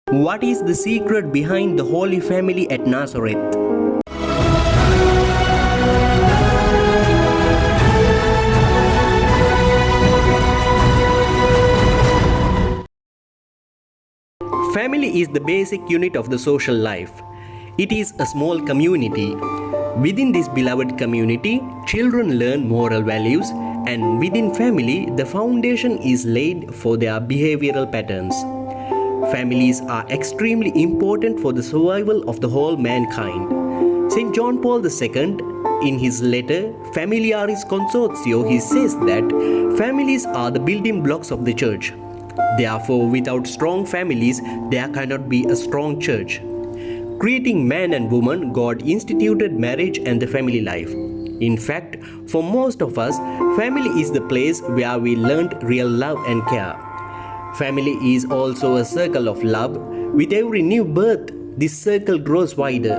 What is the secret behind the Holy Family at Nazareth? Family is the basic unit of the social life. It is a small community. Within this beloved community, children learn moral values, and within family, the foundation is laid for their behavioral patterns. Families are extremely important for the survival of the whole mankind. St. John Paul II, in his letter Familiaris Consortio, he says that families are the building blocks of the church. Therefore, without strong families, there cannot be a strong church. Creating man and woman, God instituted marriage and the family life. In fact, for most of us, family is the place where we learned real love and care. Family is also a circle of love. With every new birth, this circle grows wider.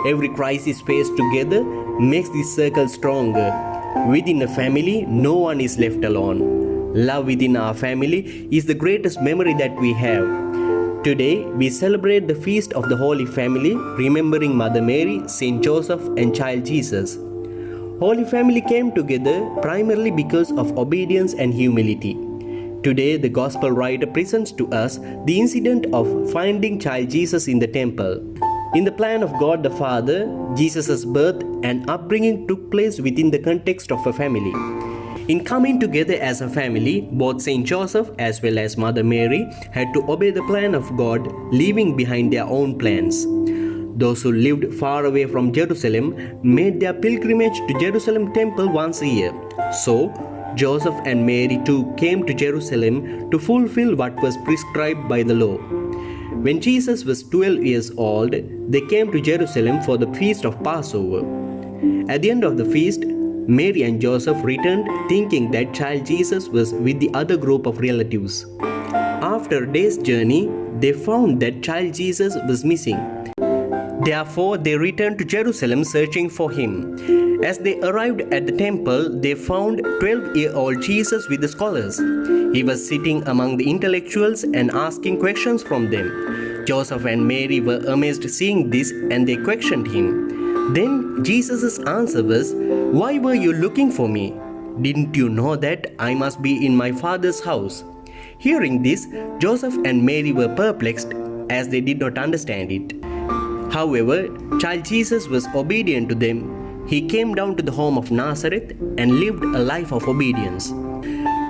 Every crisis faced together makes this circle stronger. Within a family, no one is left alone. Love within our family is the greatest memory that we have. Today, we celebrate the feast of the Holy Family, remembering Mother Mary, Saint Joseph, and Child Jesus. Holy Family came together primarily because of obedience and humility. Today, the Gospel writer presents to us the incident of finding Child Jesus in the temple. In the plan of God the Father, Jesus' birth and upbringing took place within the context of a family. In coming together as a family, both Saint Joseph as well as Mother Mary had to obey the plan of God, leaving behind their own plans. Those who lived far away from Jerusalem made their pilgrimage to Jerusalem temple once a year. So, Joseph and Mary too came to Jerusalem to fulfill what was prescribed by the law. When Jesus was 12 years old, they came to Jerusalem for the feast of Passover. At the end of the feast, Mary and Joseph returned thinking that child Jesus was with the other group of relatives. After a day's journey, they found that child Jesus was missing. Therefore, they returned to Jerusalem searching for him. As they arrived at the temple, they found 12-year-old Jesus with the scholars. He was sitting among the intellectuals and asking questions from them. Joseph and Mary were amazed seeing this, and they questioned him. Then Jesus' answer was, "Why were you looking for me? Didn't you know that I must be in my Father's house?" Hearing this, Joseph and Mary were perplexed as they did not understand it. However, child Jesus was obedient to them. He came down to the home of Nazareth and lived a life of obedience.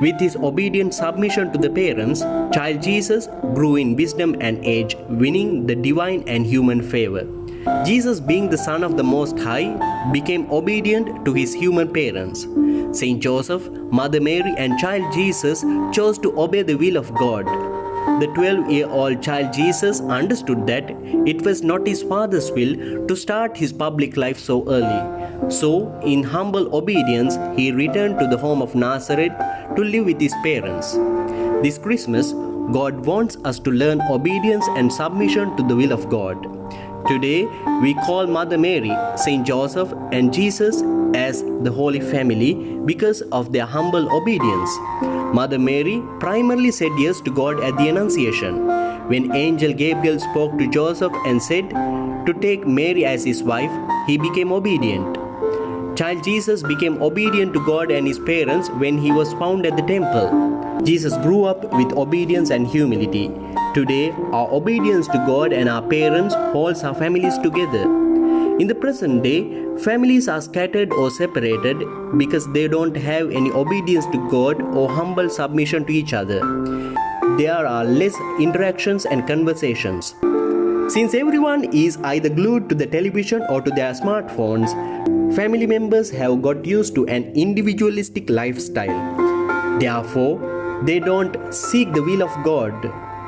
With his obedient submission to the parents, child Jesus grew in wisdom and age, winning the divine and human favor. Jesus, being the Son of the Most High, became obedient to his human parents. Saint Joseph, Mother Mary, and child Jesus chose to obey the will of God. The 12-year-old child Jesus understood that it was not his father's will to start his public life so early. So, in humble obedience, he returned to the home of Nazareth to live with his parents. This Christmas, God wants us to learn obedience and submission to the will of God. Today, we call Mother Mary, Saint Joseph, and Jesus as the Holy Family because of their humble obedience. Mother Mary primarily said yes to God at the Annunciation. When Angel Gabriel spoke to Joseph and said to take Mary as his wife, he became obedient. Child Jesus became obedient to God and his parents when he was found at the temple. Jesus grew up with obedience and humility. Today, our obedience to God and our parents holds our families together. In the present day, families are scattered or separated because they don't have any obedience to God or humble submission to each other. There are less interactions and conversations. Since everyone is either glued to the television or to their smartphones, family members have got used to an individualistic lifestyle. Therefore, they don't seek the will of God.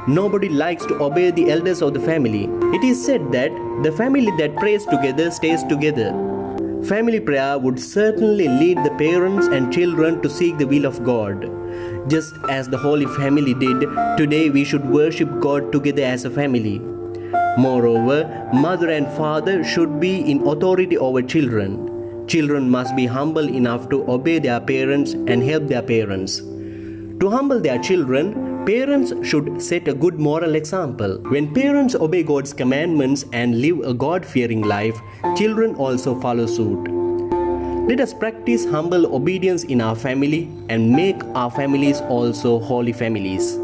Nobody likes to obey the elders of the family. It is said that the family that prays together stays together. Family prayer would certainly lead the parents and children to seek the will of God. Just as the Holy Family did, today we should worship God together as a family. Moreover, mother and father should be in authority over children. Children must be humble enough to obey their parents and help their parents. To humble their children, Parents should set a good moral example. When parents obey God's commandments and live a God-fearing life, children also follow suit. Let us practice humble obedience in our family and make our families also holy families.